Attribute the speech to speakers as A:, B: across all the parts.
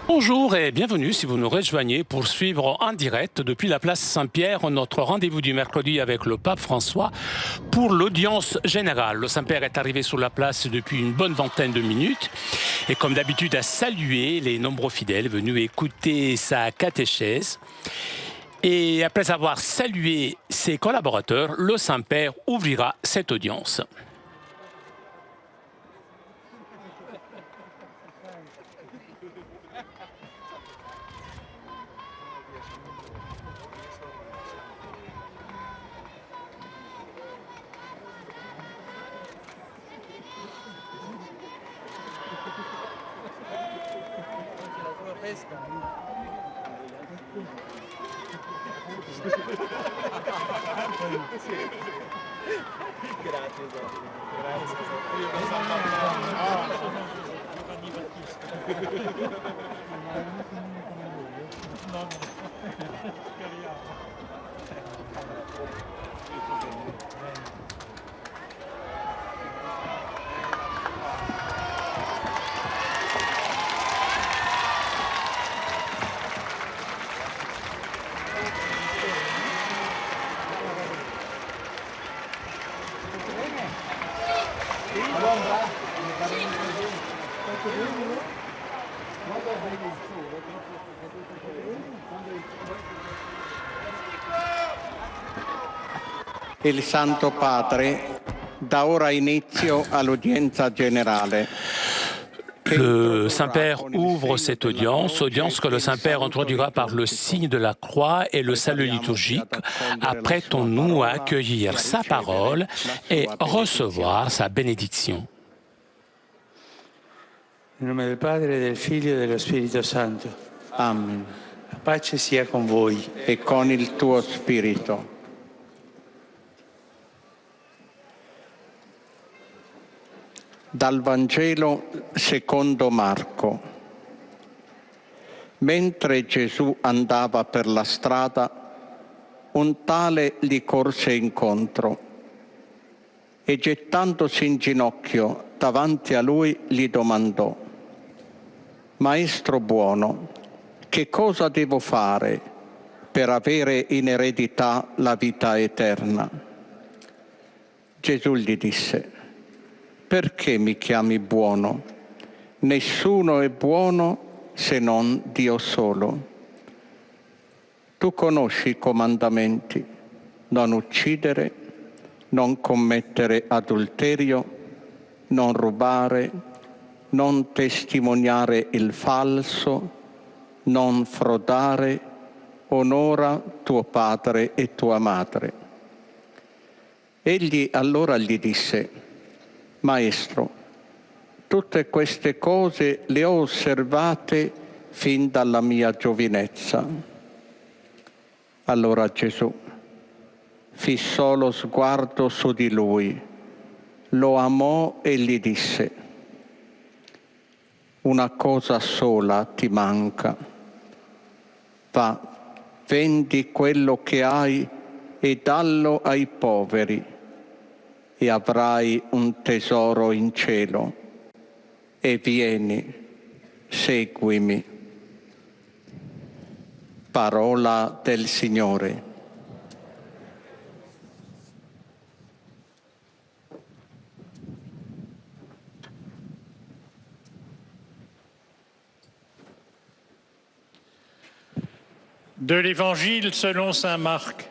A: Bonjour et bienvenue si vous nous rejoignez pour suivre en direct depuis la place Saint-Pierre notre rendez-vous du mercredi avec le pape François pour l'audience générale. Le Saint-Père est arrivé sur la place depuis une bonne vingtaine de minutes et comme d'habitude a salué les nombreux fidèles venus écouter sa catéchèse. Et après avoir salué ses collaborateurs, le Saint-Père ouvrira cette audience.
B: Il Santo Padre dà ora inizio all'udienza generale.
A: Le Saint-Père ouvre cette audience que le Saint-Père introduira par le signe de la croix et le salut liturgique. Apprêtons-nous à accueillir sa parole et recevoir sa bénédiction.
C: Nel nome del Padre, del Figlio e dello Spirito Santo.
B: Amen.
C: La pace sia con voi.
B: E con il tuo spirito. Dal Vangelo secondo Marco. Mentre Gesù andava per la strada, un tale gli corse incontro e gettandosi in ginocchio davanti a lui gli domandò: Maestro buono, che cosa devo fare per avere in eredità la vita eterna? Gesù gli disse: perché mi chiami buono? Nessuno è buono se non Dio solo. Tu conosci i comandamenti: non uccidere, non commettere adulterio, non rubare, non testimoniare il falso, non frodare, onora tuo padre e tua madre. Egli allora gli disse: Maestro, tutte queste cose le ho osservate fin dalla mia giovinezza. Allora Gesù fissò lo sguardo su di lui, lo amò e gli disse: una cosa sola ti manca. Va, vendi quello che hai e dallo ai poveri e avrai un tesoro in cielo. E vieni, seguimi. Parola del Signore.
D: De l'Évangile selon saint Marc.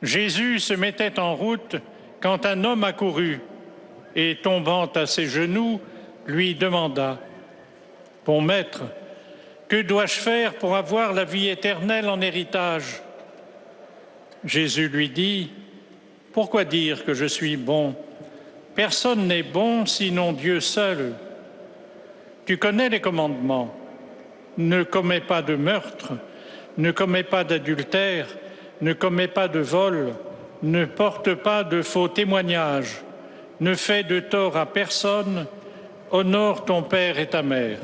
D: Jésus se mettait en route quand un homme accourut et, tombant à ses genoux, lui demanda: « Bon maître, que dois-je faire pour avoir la vie éternelle en héritage ?» Jésus lui dit: « Pourquoi dire que je suis bon? Personne n'est bon sinon Dieu seul. Tu connais les commandements. Ne commets pas de meurtre, ne commets pas d'adultère, ne commets pas de vol, ne porte pas de faux témoignages, ne fais de tort à personne, honore ton père et ta mère. »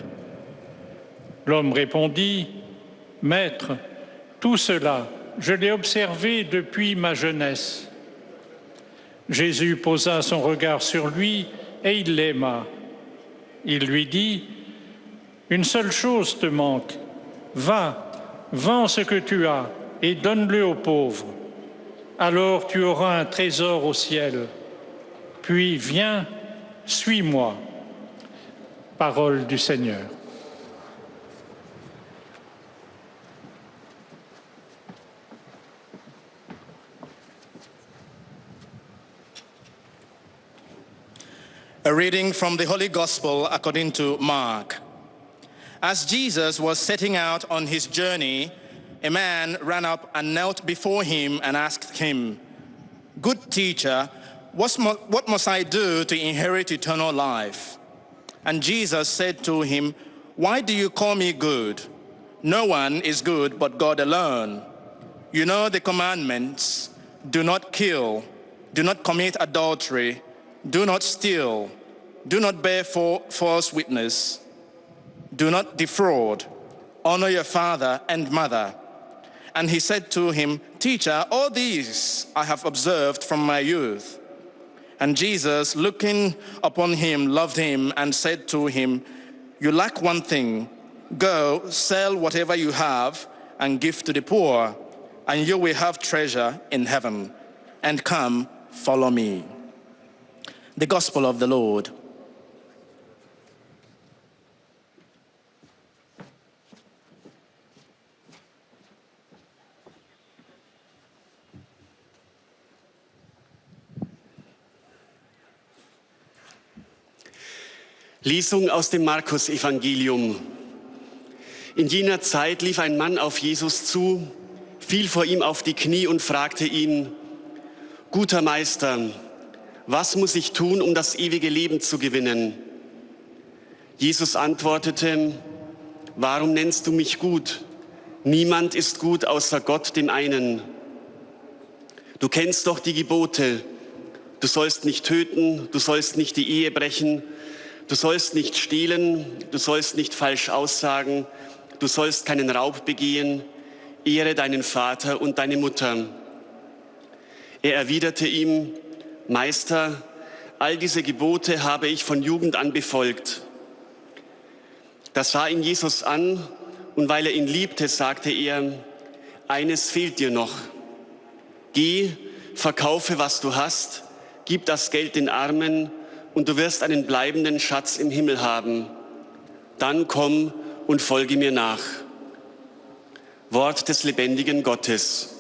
D: L'homme répondit: « Maître, tout cela, je l'ai observé depuis ma jeunesse. » Jésus posa son regard sur lui et il l'aima. Il lui dit: Une seule chose te manque. Va, vends ce que tu as et donne-le aux pauvres. Alors tu auras un trésor au ciel. Puis viens, suis-moi. Parole du Seigneur.
E: A reading from the Holy Gospel according to Mark. As Jesus was setting out on his journey, a man ran up and knelt before him and asked him, "Good teacher, what must I do to inherit eternal life?" And Jesus said to him, "Why do you call me good? No one is good but God alone. You know the commandments: do not kill, do not commit adultery, do not steal, do not bear false witness, do not defraud, honor your father and mother." And he said to him, "Teacher, all these I have observed from my youth." And Jesus, looking upon him, loved him and said to him, "You lack one thing. Go, sell whatever you have and give to the poor, and you will have treasure in heaven. And come, follow me." The Gospel of the Lord.
F: Lesung aus dem Markus-Evangelium. In jener Zeit lief ein Mann auf Jesus zu, fiel vor ihm auf die Knie und fragte ihn: "Guter Meister, was muss ich tun, um das ewige Leben zu gewinnen?" Jesus antwortete: "Warum nennst du mich gut? Niemand ist gut außer Gott, dem einen. Du kennst doch die Gebote. Du sollst nicht töten, du sollst nicht die Ehe brechen, du sollst nicht stehlen, du sollst nicht falsch aussagen, du sollst keinen Raub begehen, ehre deinen Vater und deine Mutter." Er erwiderte ihm: "Meister, all diese Gebote habe ich von Jugend an befolgt." Da sah ihn Jesus an, und weil er ihn liebte, sagte er: "Eines fehlt dir noch. Geh, verkaufe, was du hast, gib das Geld den Armen, und du wirst einen bleibenden Schatz im Himmel haben. Dann komm und folge mir nach." Wort des lebendigen Gottes.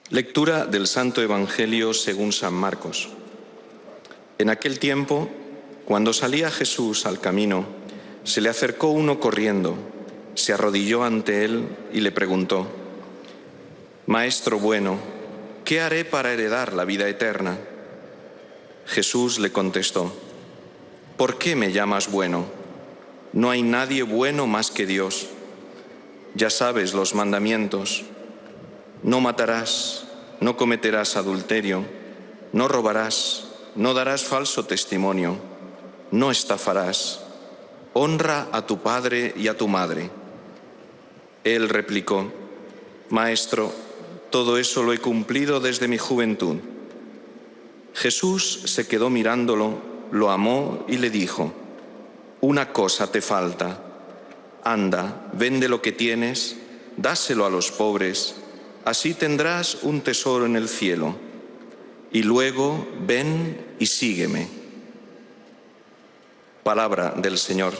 G: Lectura del Santo Evangelio según San Marcos. En aquel tiempo, cuando salía Jesús al camino, se le acercó uno corriendo, se arrodilló ante él y le preguntó: "Maestro bueno, ¿qué haré para heredar la vida eterna?" Jesús le contestó: "¿Por qué me llamas bueno? No hay nadie bueno más que Dios. Ya sabes los mandamientos: no matarás, no cometerás adulterio, no robarás, no darás falso testimonio, no estafarás, honra a tu padre y a tu madre." Él replicó: "Maestro, todo eso lo he cumplido desde mi juventud." Jesús se quedó mirándolo, lo amó y le dijo: "Una cosa te falta. Anda, vende lo que tienes, dáselo a los pobres, así tendrás un tesoro en el cielo. Y luego ven y sígueme." Palabra del Señor.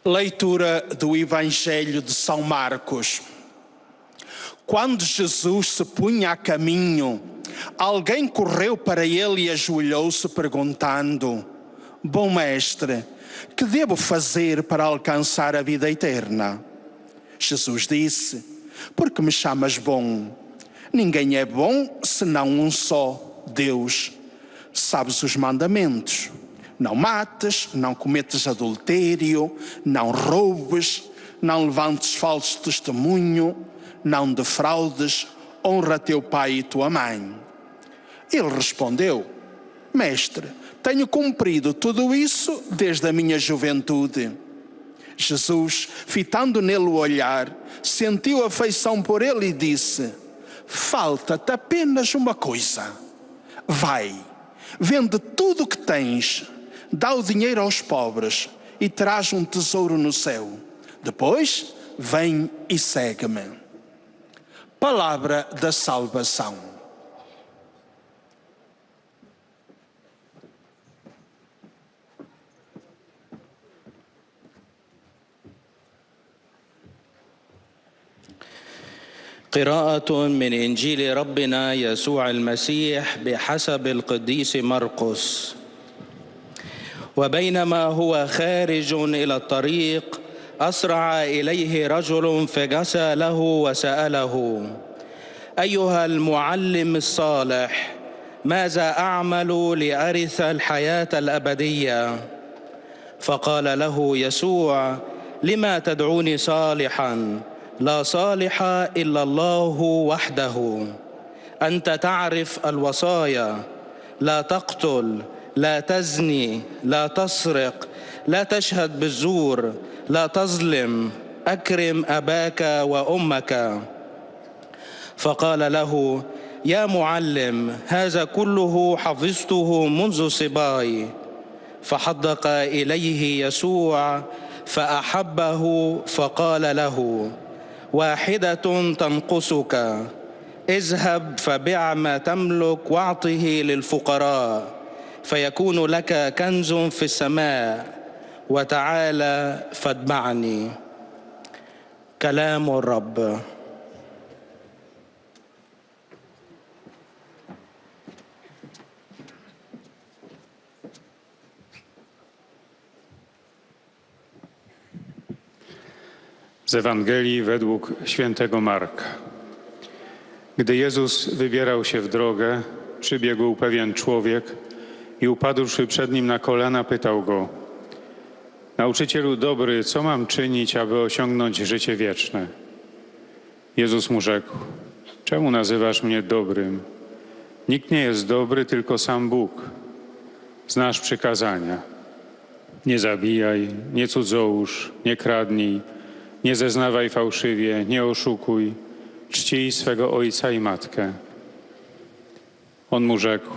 H: Leitura do Evangelho de São Marcos. Quando Jesus se punha a caminho, alguém correu para ele e ajoelhou-se perguntando: "Bom mestre, que devo fazer para alcançar a vida eterna?" Jesus disse: "Por que me chamas bom? Ninguém é bom senão um só, Deus. Sabes os mandamentos: não mates, não cometas adultério, não roubes, não levantes falso testemunho, não defraudes, honra teu pai e tua mãe. Ele respondeu: Mestre, tenho cumprido tudo isso desde a minha juventude. Jesus, fitando nele o olhar, sentiu afeição por ele e disse: Falta-te apenas uma coisa. Vai, vende tudo o que tens, dá o dinheiro aos pobres e traz um tesouro no céu. Depois, vem e segue-me. Palavra da salvação.
I: قراءة من إنجيل ربنا يسوع المسيح بحسب القديس مرقس. وبينما هو خارج إلى الطريق أسرع إليه رجل فجثى له وسأله: أيها المعلم الصالح، ماذا أعمل لأرث الحياة الأبدية؟ فقال له يسوع: لما تدعوني صالحا؟ لا صالح إلا الله وحده. أنت تعرف الوصايا: لا تقتل، لا تزني، لا تسرق، لا تشهد بالزور، لا تظلم، أكرم أباك وأمك. فقال له: يا معلم، هذا كله حفظته منذ صباي. فحدق إليه يسوع فأحبه فقال له: واحدة تنقصك، اذهب فبع ما تملك واعطه للفقراء، فيكون لك كنز في السماء، وتعالى فاتبعني. كلام الرب.
J: Z Ewangelii według świętego Marka. Gdy Jezus wybierał się w drogę, przybiegł pewien człowiek i upadłszy przed nim na kolana, pytał go: Nauczycielu dobry, co mam czynić, aby osiągnąć życie wieczne? Jezus mu rzekł: Czemu nazywasz mnie dobrym? Nikt nie jest dobry, tylko sam Bóg. Znasz przykazania: nie zabijaj, nie cudzołóż, nie kradnij, nie zeznawaj fałszywie, nie oszukuj, czcij swego ojca i matkę. On mu rzekł: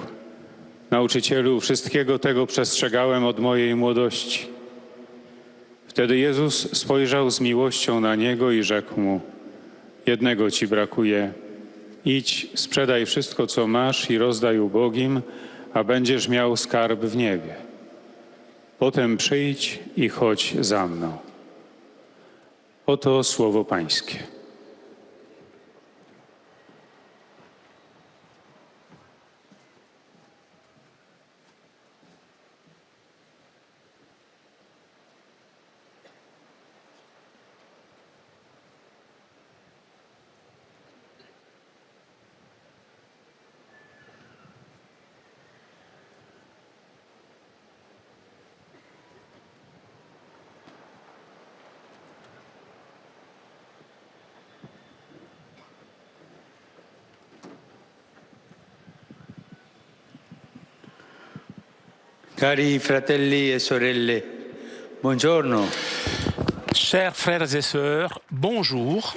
J: Nauczycielu, wszystkiego tego przestrzegałem od mojej młodości. Wtedy Jezus spojrzał z miłością na niego i rzekł mu: Jednego ci brakuje. Idź, sprzedaj wszystko, co masz i rozdaj ubogim, a będziesz miał skarb w niebie. Potem przyjdź i chodź za mną. Oto słowo Pańskie.
C: Cari fratelli e sorelle, buongiorno.
A: Chers frères et sœurs, bonjour.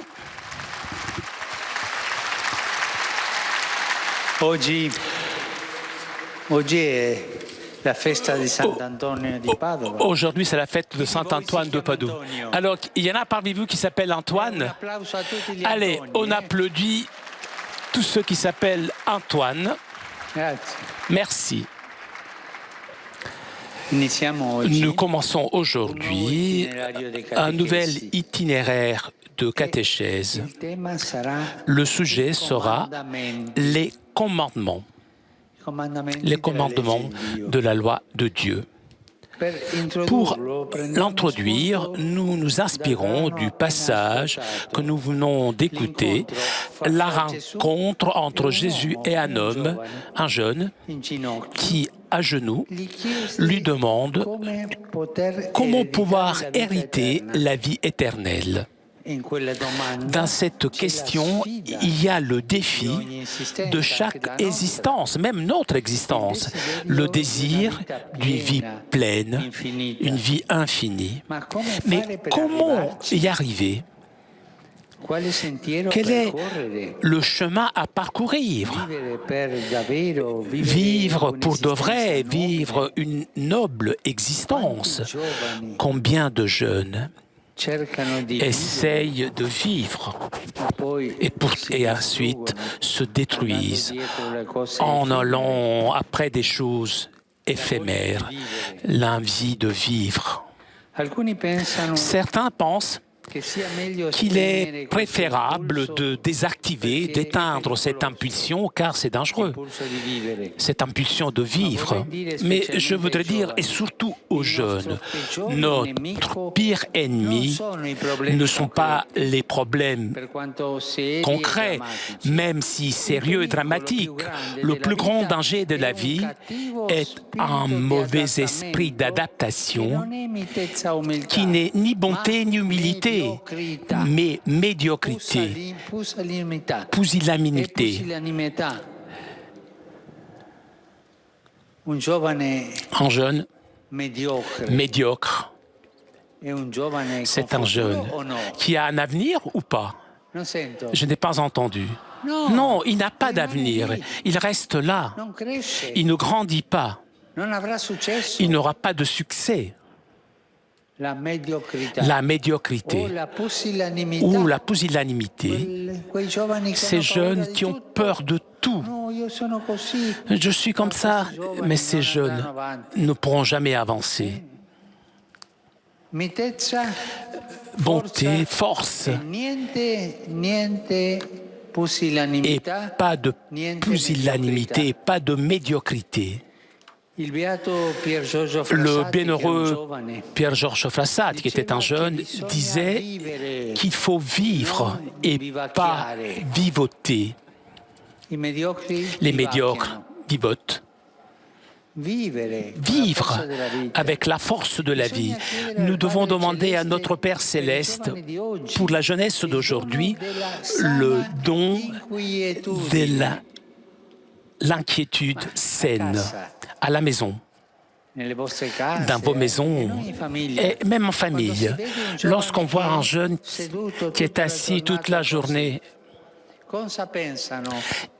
C: Oggi è la festa di Sant'Antonio di Padova.
A: Aujourd'hui, c'est la fête de Saint-Antoine de Padoue. Alors, il y en a parmi vous qui s'appellent Antoine. Allez, on applaudit tous ceux qui s'appellent Antoine.
C: Grazie.
A: Merci. Nous commençons aujourd'hui un nouvel itinéraire de catéchèse. Le sujet sera les commandements de la loi de Dieu. Pour l'introduire, nous nous inspirons du passage que nous venons d'écouter, la rencontre entre Jésus et un homme, un jeune, qui, à genoux, lui demande comment pouvoir hériter la vie éternelle. Dans cette question, il y a le défi de chaque existence, même notre existence, le désir d'une vie pleine, une vie infinie. Mais comment y arriver ? Quel est le chemin à parcourir ? Vivre pour de vrai, vivre une noble existence. Combien de jeunes essayent de vivre et ensuite se détruisent en allant après des choses éphémères, l'envie de vivre. Certains pensent qu'il est préférable de désactiver, d'éteindre cette impulsion, car c'est dangereux, cette impulsion de vivre. Mais je voudrais dire, et surtout aux jeunes, notre pire ennemi ne sont pas les problèmes concrets, même si sérieux et dramatiques. Le plus grand danger de la vie est un mauvais esprit d'adaptation qui n'est ni bonté ni humilité, mais médiocrité, pusillanimité. Un jeune médiocre, c'est un jeune qui a un avenir ou pas? Je n'ai pas entendu. Non, il n'a pas d'avenir. Il reste là. Il ne grandit pas. Il n'aura pas de succès. La médiocrité ou la pusillanimité, ces jeunes qui ont peur de tout. Je suis comme ça, mais ces jeunes ne pourront jamais avancer. Bonté, force, et pas de pusillanimité, pas de médiocrité. Le bienheureux Pierre-Georges Frassat, qui était un jeune, disait qu'il faut vivre et pas vivoter. Les médiocres vivotent. Vivre avec la force de la vie. Nous devons demander à notre Père Céleste, pour la jeunesse d'aujourd'hui, le don de l'inquiétude saine à la maison, dans vos maisons et même en famille. Lorsqu'on voit un jeune qui est assis toute la journée,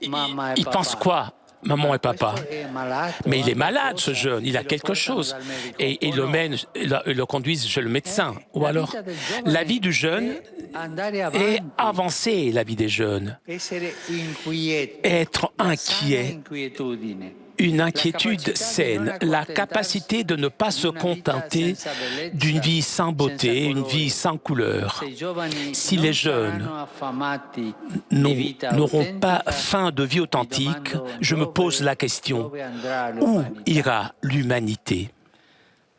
A: il pense quoi? Maman et papa. Mais il est malade, ce jeune, il a quelque chose. Et ils le conduisent chez le médecin. Ou alors, la vie du jeune est avancer, la vie des jeunes. Être inquiet. Une inquiétude saine, la capacité de ne pas se contenter d'une vie sans beauté, une vie sans couleur. Si les jeunes n'auront pas faim de vie authentique, je me pose la question, où ira l'humanité?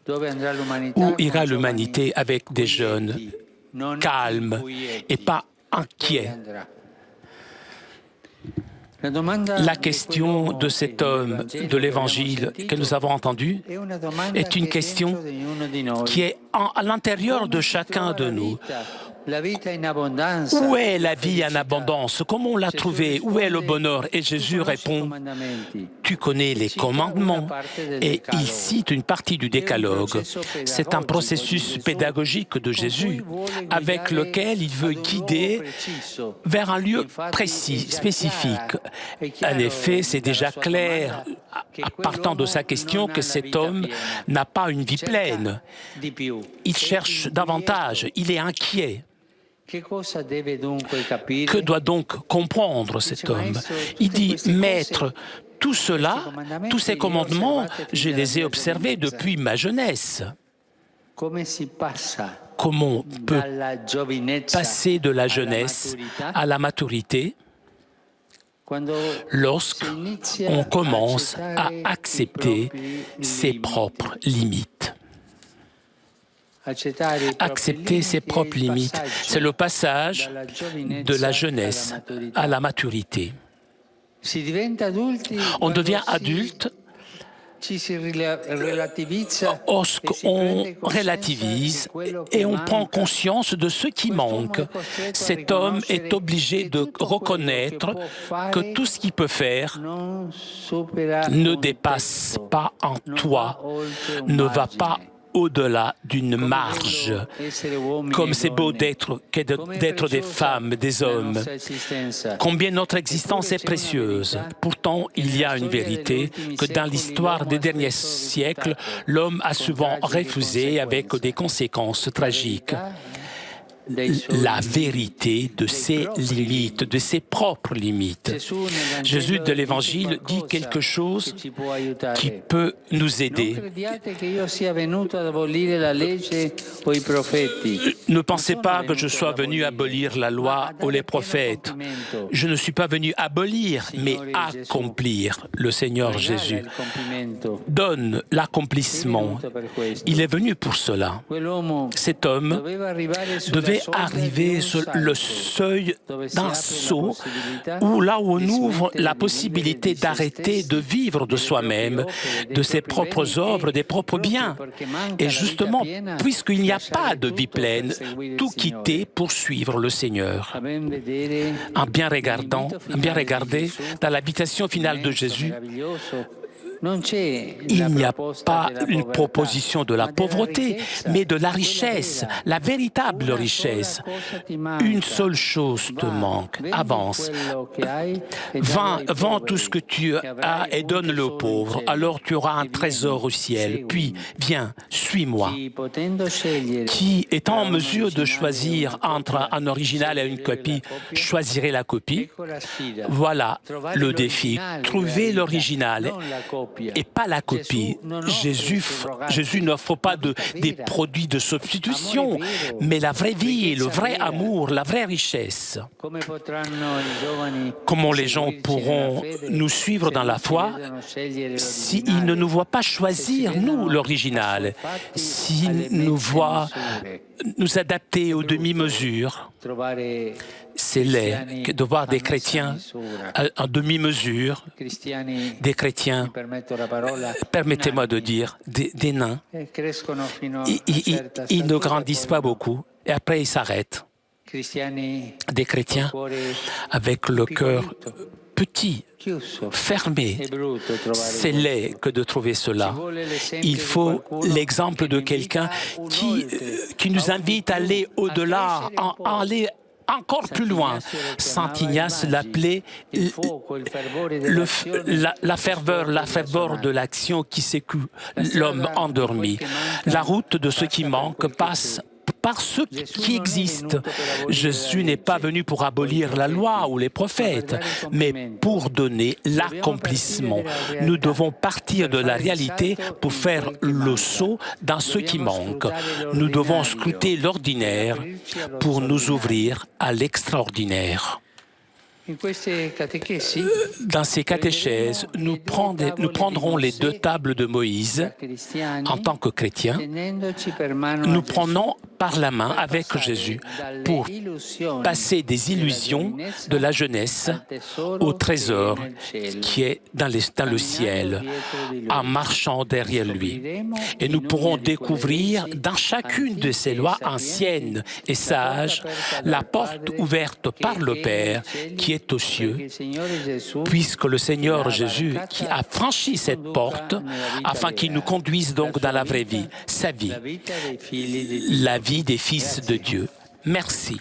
A: Où ira l'humanité avec des jeunes calmes et pas inquiets? La question de cet homme de l'Évangile que nous avons entendu est une question qui est à l'intérieur de chacun de nous. Où est la vie en abondance? Comment on l'a trouvée? Où est le bonheur? Et Jésus répond, tu connais les commandements. Et il cite une partie du décalogue. C'est un processus pédagogique de Jésus avec lequel il veut guider vers un lieu précis, spécifique. En effet, c'est déjà clair, partant de sa question, que cet homme n'a pas une vie pleine. Il cherche davantage, il est inquiet. Que doit donc comprendre cet homme? Il dit, Maître, tout cela, tous ces commandements, je les ai observés depuis ma jeunesse. Comment on peut passer de la jeunesse à la maturité lorsqu'on commence à accepter ses propres limites? Accepter ses propres limites, c'est le passage de la jeunesse à la maturité. On devient adulte lorsqu'on relativise et on prend conscience de ce qui manque. Cet homme est obligé de reconnaître que tout ce qu'il peut faire ne dépasse pas en toi, ne va pas au-delà d'une marge. Comme c'est beau d'être des femmes, des hommes. Combien notre existence est précieuse. Pourtant, il y a une vérité que dans l'histoire des derniers siècles, l'homme a souvent refusé avec des conséquences tragiques. La vérité de ses limites, de ses propres limites. Jésus de l'Évangile dit quelque chose qui peut nous aider. Ne pensez pas que je sois venu abolir la loi ou les prophètes. Je ne suis pas venu abolir, mais accomplir. Le Seigneur Jésus donne l'accomplissement. Il est venu pour cela. Cet homme devait arriver sur le seuil d'un saut où là où on ouvre la possibilité d'arrêter de vivre de soi-même, de ses propres œuvres, des propres biens. Et justement, puisqu'il n'y a pas de vie pleine, tout quitter pour suivre le Seigneur. En bien regarder dans l'habitation finale de Jésus, il n'y a pas une proposition de la pauvreté, mais de la richesse, la véritable richesse. Une seule chose te manque, avance. Vends tout ce que tu as et donne-le aux pauvres, alors tu auras un trésor au ciel. Puis, viens, suis-moi. Qui, étant en mesure de choisir entre un original et une copie, choisirait la copie? Voilà le défi. Trouvez l'original et pas la copie. Jésus n'offre pas des produits de substitution, mais la vraie vie, le vrai amour, la vraie richesse. Comment les gens pourront nous suivre dans la foi s'ils ne nous voient pas choisir, nous, l'original, s'ils nous voient nous adapter aux demi-mesures? C'est laid de voir des chrétiens en demi-mesure, des chrétiens, permettez-moi de dire, des nains. Ils ne grandissent pas beaucoup et après ils s'arrêtent. Des chrétiens avec le cœur petit, fermé. C'est laid que de trouver cela. Il faut l'exemple de quelqu'un qui nous invite à aller au-delà, à aller encore plus loin. Saint Ignace l'appelait la ferveur de l'action qui secoue l'homme endormi. La route de ce qui manque passe par ce qui existe. Jésus n'est pas venu pour abolir la loi ou les prophètes, mais pour donner l'accomplissement. Nous devons partir de la réalité pour faire le saut dans ce qui manque. Nous devons scruter l'ordinaire pour nous ouvrir à l'extraordinaire. Dans ces catéchèses, nous prendrons les deux tables de Moïse en tant que chrétiens. Nous prenons par la main avec Jésus pour passer des illusions de la jeunesse au trésor qui est dans le ciel, en marchant derrière lui. Et nous pourrons découvrir dans chacune de ces lois anciennes et sages la porte ouverte par le Père qui est aux cieux, puisque le Seigneur Jésus qui a franchi cette porte afin qu'il nous conduise donc dans la vraie vie, sa vie, la vie des fils de Dieu. Merci.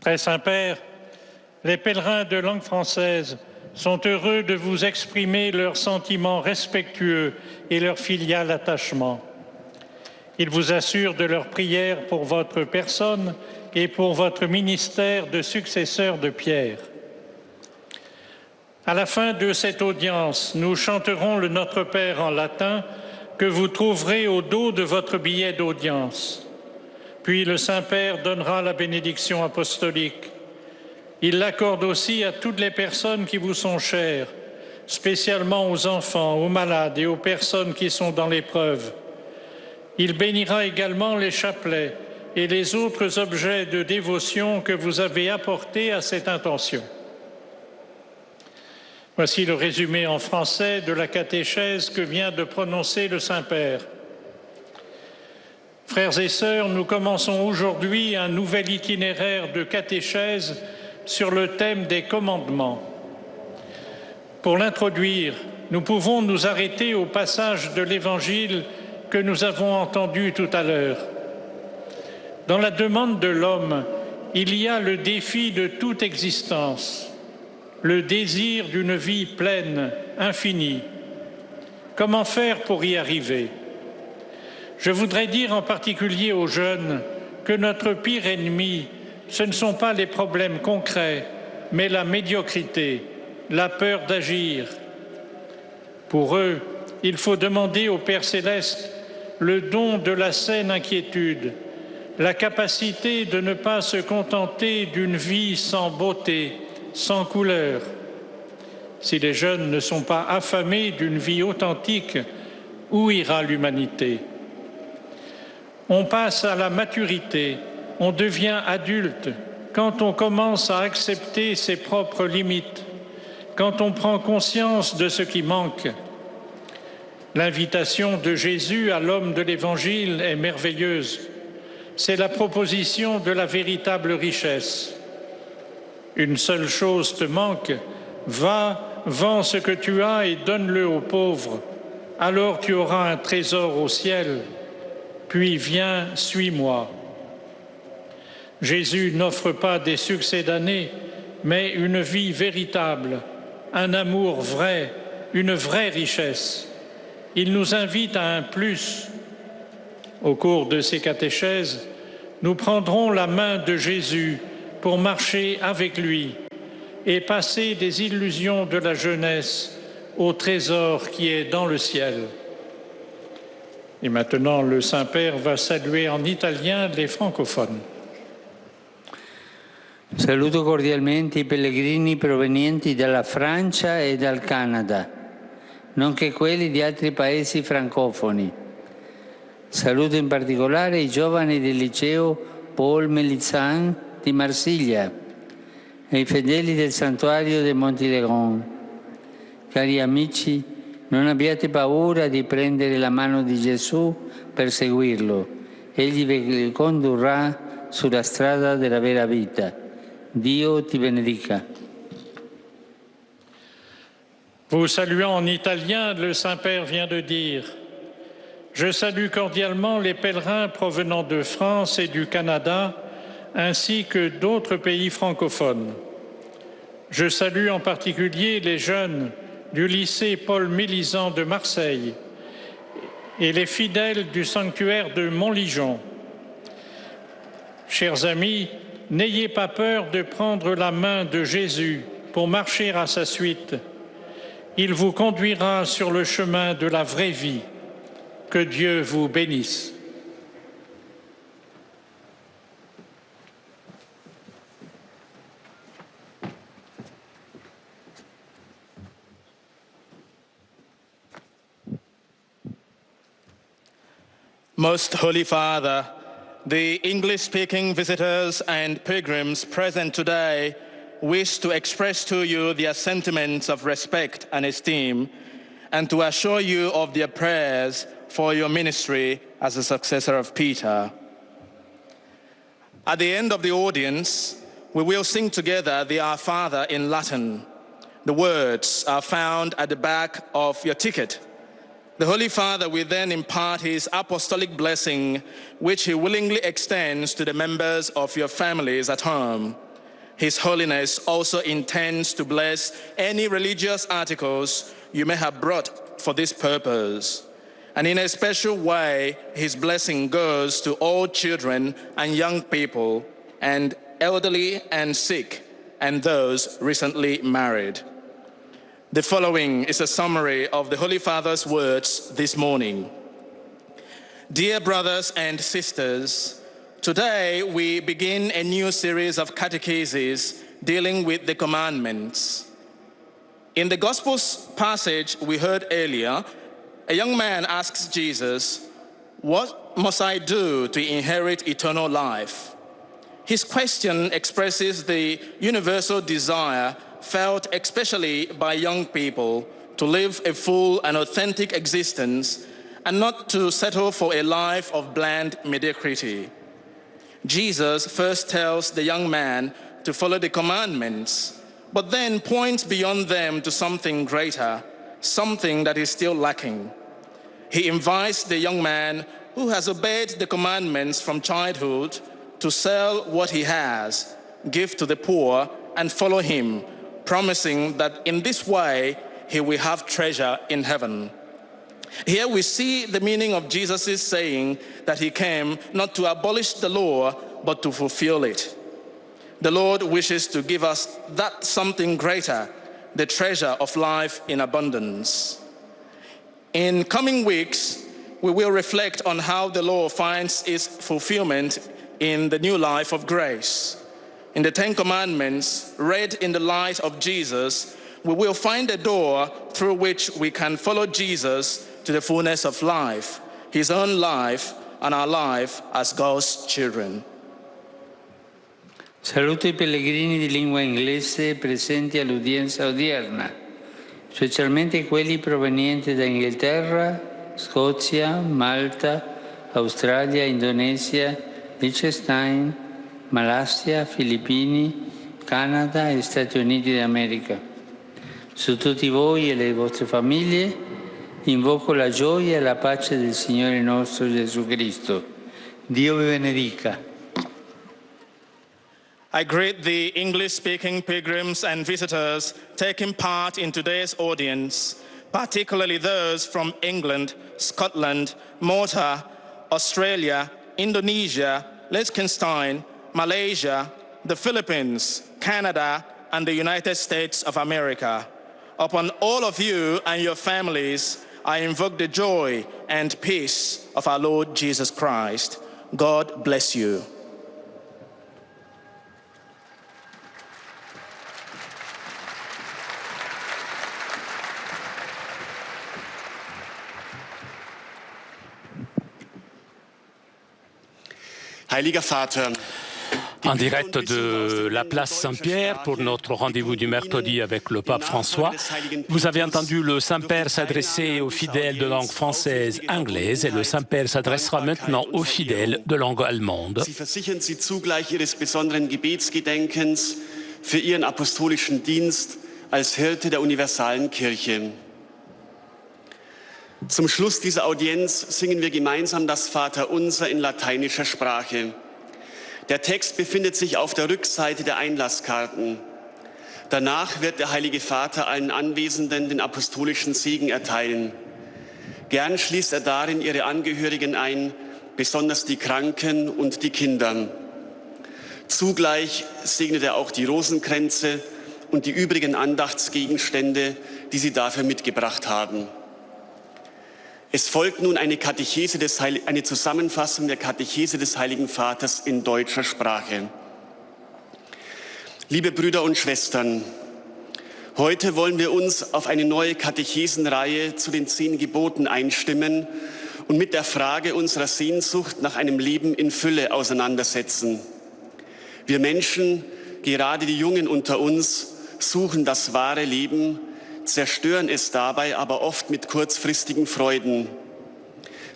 D: Très Saint-Père, les pèlerins de langue française sont heureux de vous exprimer leurs sentiments respectueux et leur filial attachement. Ils vous assurent de leur prière pour votre personne et pour votre ministère de successeur de Pierre. À la fin de cette audience, nous chanterons le Notre Père en latin que vous trouverez au dos de votre billet d'audience. Puis le Saint-Père donnera la bénédiction apostolique. Il l'accorde aussi à toutes les personnes qui vous sont chères, spécialement aux enfants, aux malades et aux personnes qui sont dans l'épreuve. Il bénira également les chapelets et les autres objets de dévotion que vous avez apportés à cette intention. Voici le résumé en français de la catéchèse que vient de prononcer le Saint-Père. Frères et sœurs, nous commençons aujourd'hui un nouvel itinéraire de catéchèse sur le thème des commandements. Pour l'introduire, nous pouvons nous arrêter au passage de l'Évangile que nous avons entendu tout à l'heure. Dans la demande de l'homme, il y a le défi de toute existence, le désir d'une vie pleine, infinie. Comment faire pour y arriver? Je voudrais dire en particulier aux jeunes que notre pire ennemi, ce ne sont pas les problèmes concrets, mais la médiocrité, la peur d'agir. Pour eux, il faut demander au Père Céleste le don de la saine inquiétude, la capacité de ne pas se contenter d'une vie sans beauté, sans couleur. Si les jeunes ne sont pas affamés d'une vie authentique, où ira l'humanité? On passe à la maturité, on devient adulte quand on commence à accepter ses propres limites, quand on prend conscience de ce qui manque. L'invitation de Jésus à l'homme de l'Évangile est merveilleuse. C'est la proposition de la véritable richesse. Une seule chose te manque, va, vends ce que tu as et donne-le aux pauvres. Alors tu auras un trésor au ciel. Puis viens, suis-moi. Jésus n'offre pas des succès d'année, mais une vie véritable, un amour vrai, une vraie richesse. Il nous invite à un plus. Au cours de ces catéchèses, nous prendrons la main de Jésus pour marcher avec lui et passer des illusions de la jeunesse au trésor qui est dans le ciel. Et maintenant, le Saint-Père va saluer en italien les francophones.
C: Saluto cordialmente i pellegrini provenienti dalla Francia e dal Canada, nonché quelli di altri paesi francofoni. Saluto in particolare i giovani del liceo Paul Melizan di Marsiglia e i fedeli del santuario dei Monti Legon. Cari amici, non abbiate paura di prendere la mano di Gesù per seguirlo. Egli vi condurrà sulla strada della vera vita. Dio ti benedica.
D: Vous saluant en italien, le Saint-Père vient de dire « Je salue cordialement les pèlerins provenant de France et du Canada, ainsi que d'autres pays francophones. Je salue en particulier les jeunes du lycée Paul Mélisant de Marseille et les fidèles du sanctuaire de Montligeon. Chers amis, n'ayez pas peur de prendre la main de Jésus pour marcher à sa suite. Il vous conduira sur le chemin de la vraie vie. Que Dieu vous bénisse.
E: Most Holy Father, the English-speaking visitors and pilgrims present today wish to express to you their sentiments of respect and esteem and to assure you of their prayers for your ministry as a successor of Peter. At the end of the audience, we will sing together the Our Father in Latin. The words are found at the back of your ticket. The Holy Father will then impart his apostolic blessing, which he willingly extends to the members of your families at home. His Holiness also intends to bless any religious articles you may have brought for this purpose. And in a special way, his blessing goes to all children and young people, and elderly and sick, and those recently married. The following is a summary of the Holy Father's words this morning. Dear brothers and sisters, today we begin a new series of catecheses dealing with the commandments. In the Gospels passage we heard earlier, a young man asks Jesus, "What must I do to inherit eternal life?" His question expresses the universal desire felt especially by young people to live a full and authentic existence and not to settle for a life of bland mediocrity. Jesus first tells the young man to follow the commandments, but then points beyond them to something greater, something that is still lacking. He invites the young man who has obeyed the commandments from childhood to sell what he has, give to the poor, and follow him, promising that in this way he will have treasure in heaven. Here we see the meaning of Jesus' saying that he came not to abolish the law, but to fulfill it. The Lord wishes to give us that something greater, the treasure of life in abundance. In coming weeks, we will reflect on how the law finds its fulfillment in the new life of grace. In the Ten Commandments, read in the light of Jesus, we will find a door through which we can follow Jesus to the fullness of life, his own life and our life as God's children.
C: Saluto I pellegrini di lingua inglese presenti all'udienza odierna, specialmente quelli provenienti da Inghilterra, Scozia, Malta, Australia, Indonesia, Liechtenstein, Malaysia, Filippini, Canada e Stati Uniti d'America. Su tutti voi e le vostre famiglie invoco la gioia e la pace del Signore nostro Gesù Cristo. Dio vi benedica.
E: I greet the English-speaking pilgrims and visitors taking part in today's audience, particularly those from England, Scotland, Malta, Australia, Indonesia, Liechtenstein, Malaysia, the Philippines, Canada, and the United States of America. Upon all of you and your families, I invoke the joy and peace of our Lord Jesus Christ. God bless you.
F: Heiliger Vater,
A: En direct de la place Saint-Pierre pour notre rendez-vous du mercredi avec le pape François, vous avez entendu le Saint-Père s'adresser aux fidèles de langue française, anglaise, et le Saint-Père s'adressera maintenant aux fidèles de langue allemande.
F: Sie versichern Sie zugleich Ihres besonderen Gebetsgedenkens für Ihren apostolischen Dienst als Hirte der universalen Kirche. Zum Schluss dieser Audienz singen wir gemeinsam das Vaterunser in lateinischer Sprache. Der Text befindet sich auf der Rückseite der Einlasskarten. Danach wird der Heilige Vater allen Anwesenden den apostolischen Segen erteilen. Gern schließt er darin ihre Angehörigen ein, besonders die Kranken und die Kinder. Zugleich segnet er auch die Rosenkränze und die übrigen Andachtsgegenstände, die sie dafür mitgebracht haben. Es folgt nun eine Zusammenfassung der Katechese des Heiligen Vaters in deutscher Sprache. Liebe Brüder und Schwestern, heute wollen wir uns auf eine neue Katechesenreihe zu den 10 Geboten einstimmen und mit der Frage unserer Sehnsucht nach einem Leben in Fülle auseinandersetzen. Wir Menschen, gerade die Jungen unter uns, suchen das wahre Leben, zerstören es dabei aber oft mit kurzfristigen Freuden.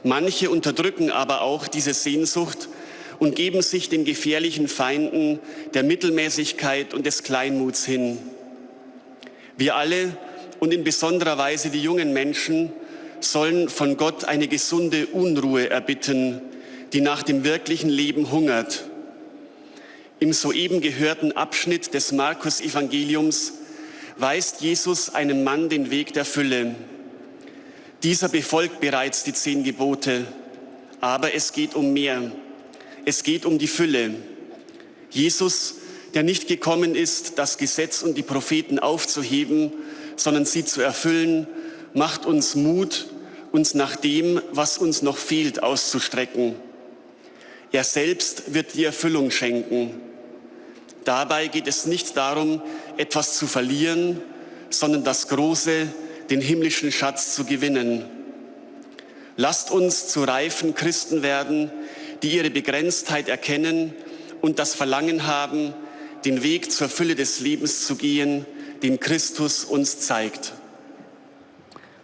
F: Manche unterdrücken aber auch diese Sehnsucht und geben sich den gefährlichen Feinden der Mittelmäßigkeit und des Kleinmuts hin. Wir alle und in besonderer Weise die jungen Menschen sollen von Gott eine gesunde Unruhe erbitten, die nach dem wirklichen Leben hungert. Im soeben gehörten Abschnitt des Markus-Evangeliums weist Jesus einem Mann den Weg der Fülle. Dieser befolgt bereits die 10 Gebote, aber es geht um mehr. Es geht um die Fülle. Jesus, der nicht gekommen ist, das Gesetz und die Propheten aufzuheben, sondern sie zu erfüllen, macht uns Mut uns nach dem, was uns noch fehlt, auszustrecken. Er selbst wird die Erfüllung schenken. Dabei geht es nicht darum, etwas zu verlieren, sondern das Große, den himmlischen Schatz zu gewinnen. Lasst uns zu reifen Christen werden, die ihre Begrenztheit erkennen und das Verlangen haben, den Weg zur Fülle des Lebens zu gehen, den Christus uns zeigt.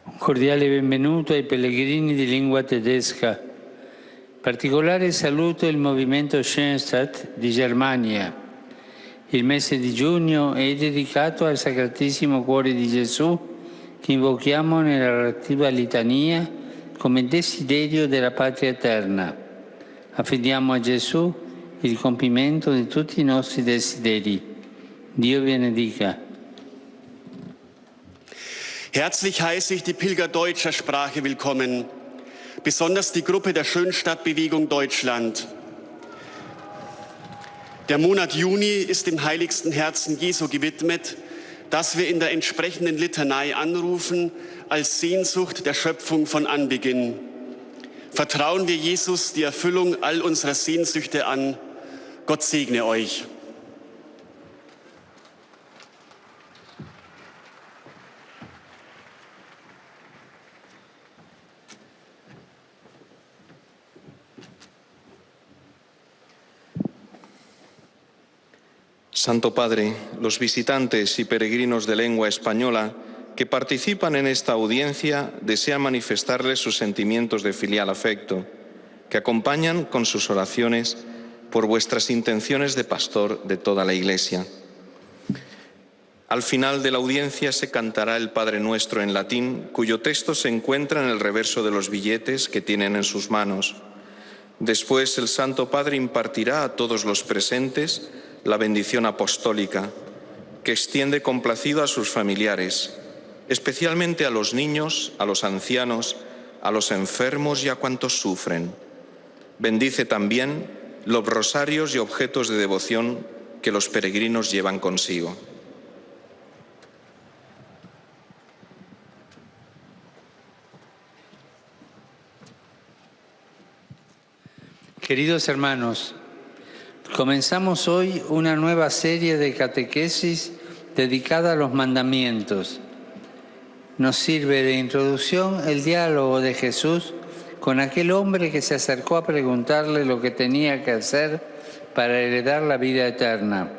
C: Un cordiale benvenuto ai pellegrini di lingua tedesca. Particolare saluto il movimento Schoenstatt di Germania. Il mese di giugno è dedicato al Sacratissimo Cuore di Gesù che invochiamo nella relativa litania come desiderio della patria eterna. Affidiamo a Gesù il compimento di tutti i nostri desideri. Dio benedica.
F: Herzlich heiße ich die Pilger deutscher Sprache willkommen, besonders die Gruppe der Schönstadtbewegung Deutschland. Der Monat Juni ist dem heiligsten Herzen Jesu gewidmet, das wir in der entsprechenden Litanei anrufen als Sehnsucht der Schöpfung von Anbeginn. Vertrauen wir Jesus die Erfüllung all unserer Sehnsüchte an. Gott segne euch.
G: Santo Padre, los visitantes y peregrinos de lengua española que participan en esta audiencia desean manifestarles sus sentimientos de filial afecto, que acompañan con sus oraciones por vuestras intenciones de pastor de toda la Iglesia. Al final de la audiencia se cantará el Padre Nuestro en latín, cuyo texto se encuentra en el reverso de los billetes que tienen en sus manos. Después el Santo Padre impartirá a todos los presentes la bendición apostólica, que extiende complacido a sus familiares, especialmente a los niños, a los ancianos, a los enfermos y a cuantos sufren. Bendice también los rosarios y objetos de devoción que los peregrinos llevan consigo.
C: Queridos hermanos, comenzamos hoy una nueva serie de catequesis dedicada a los mandamientos. Nos sirve de introducción el diálogo de Jesús con aquel hombre que se acercó a preguntarle lo que tenía que hacer para heredar la vida eterna.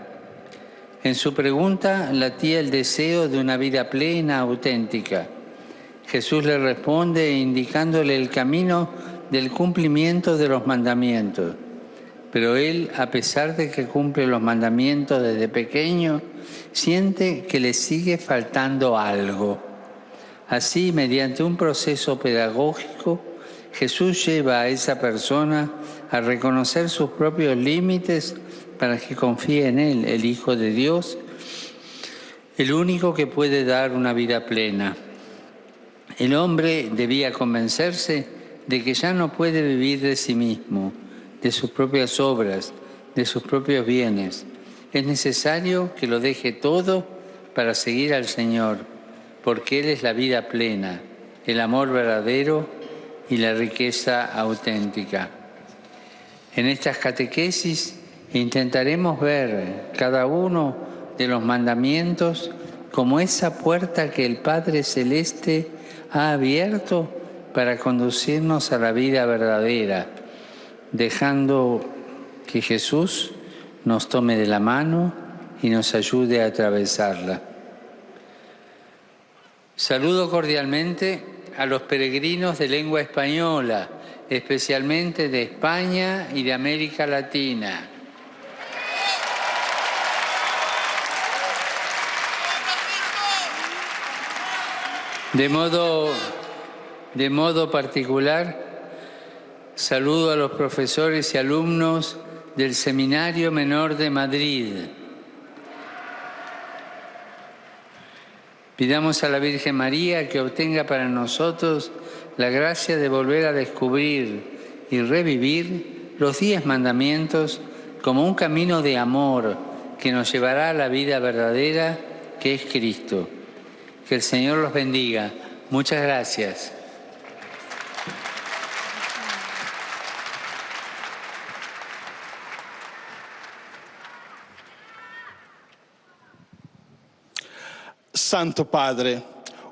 C: En su pregunta latía el deseo de una vida plena, auténtica. Jesús le responde indicándole el camino del cumplimiento de los mandamientos. Pero él, a pesar de que cumple los mandamientos desde pequeño, siente que le sigue faltando algo. Así, mediante un proceso pedagógico, Jesús lleva a esa persona a reconocer sus propios límites para que confíe en Él, el Hijo de Dios, el único que puede dar una vida plena. El hombre debía convencerse de que ya no puede vivir de sí mismo, de sus propias obras, de sus propios bienes. Es necesario que lo deje todo para seguir al Señor, porque Él es la vida plena, el amor verdadero y la riqueza auténtica. En estas catequesis intentaremos ver cada uno de los mandamientos como esa puerta que el Padre Celeste ha abierto para conducirnos a la vida verdadera, dejando que Jesús nos tome de la mano y nos ayude a atravesarla. Saludo cordialmente a los peregrinos de lengua española, especialmente de España y de América Latina. De modo particular, saludo a los profesores y alumnos del Seminario Menor de Madrid. Pidamos a la Virgen María que obtenga para nosotros la gracia de volver a descubrir y revivir los 10 mandamientos como un camino de amor que nos llevará a la vida verdadera que es Cristo. Que el Señor los bendiga. Muchas gracias.
H: Santo Padre,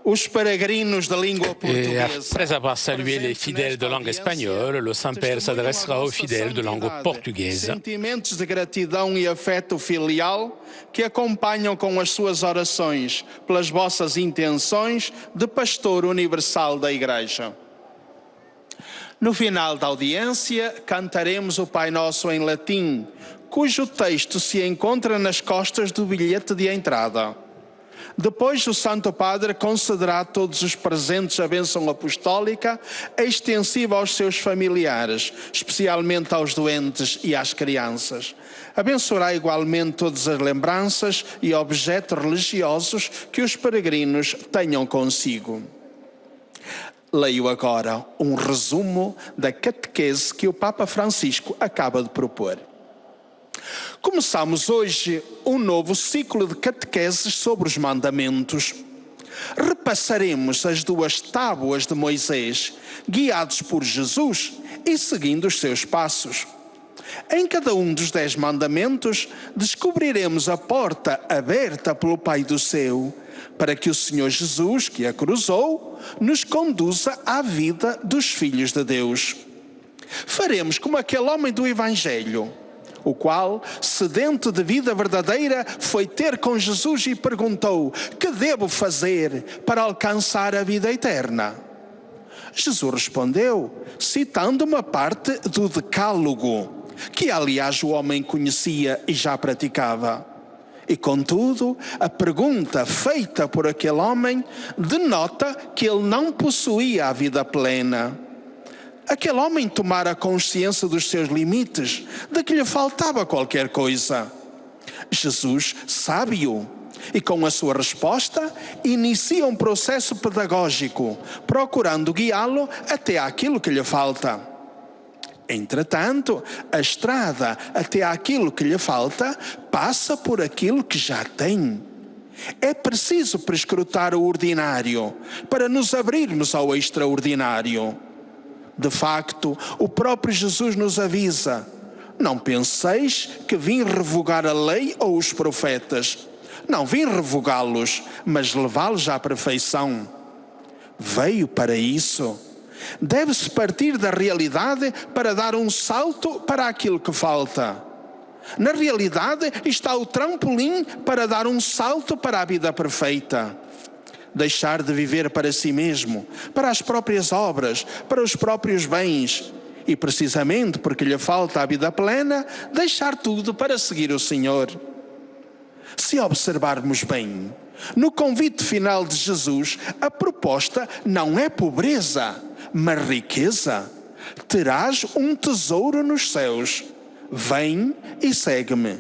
H: os peregrinos da língua
A: Et
H: portuguesa.
A: après avoir salué les fidèles de langue espagnole, le Saint-Père s'adressera aux fidèles de langue portugaise.
H: Sentimentos de gratidão e afeto filial que acompanham com as suas orações pelas vossas intenções de pastor universal da Igreja. No final da audiência, cantaremos o Pai Nosso em latim, cujo texto se encontra nas costas do bilhete de entrada. Depois, o Santo Padre concederá a todos os presentes a bênção apostólica extensiva aos seus familiares, especialmente aos doentes e às crianças. Abençoará igualmente todas as lembranças e objetos religiosos que os peregrinos tenham consigo. Leio agora um resumo da catequese que o Papa Francisco acaba de propor. Começamos hoje um novo ciclo de catequeses sobre os mandamentos. Repassaremos as 2 tábuas de Moisés, guiados por Jesus e seguindo os seus passos. Em cada um dos 10 mandamentos, descobriremos a porta aberta pelo Pai do céu, para que o Senhor Jesus, que a cruzou, nos conduza à vida dos filhos de Deus. Faremos como aquele homem do Evangelho, o qual, sedento de vida verdadeira, foi ter com Jesus e perguntou: que devo fazer para alcançar a vida eterna? Jesus respondeu, citando uma parte do Decálogo, que aliás o homem conhecia e já praticava. E contudo, a pergunta feita por aquele homem denota que ele não possuía a vida plena. Aquele homem tomara consciência dos seus limites, de que lhe faltava qualquer coisa. Jesus sabe-o e, com a sua resposta, inicia um processo pedagógico, procurando guiá-lo até aquilo que lhe falta. Entretanto, a estrada até aquilo que lhe falta passa por aquilo que já tem. É preciso prescrutar o ordinário para nos abrirmos ao extraordinário. De facto, o próprio Jesus nos avisa: não penseis que vim revogar a lei ou os profetas. Não vim revogá-los, mas levá-los à perfeição. Veio para isso. Deve-se partir da realidade para dar um salto para aquilo que falta. Na realidade está o trampolim para dar um salto para a vida perfeita. Deixar de viver para si mesmo, para as próprias obras, para os próprios bens. E precisamente porque lhe falta a vida plena, deixar tudo para seguir o Senhor. Se observarmos bem, no convite final de Jesus, a proposta não é pobreza, mas riqueza. Terás um tesouro nos céus. Vem e segue-me.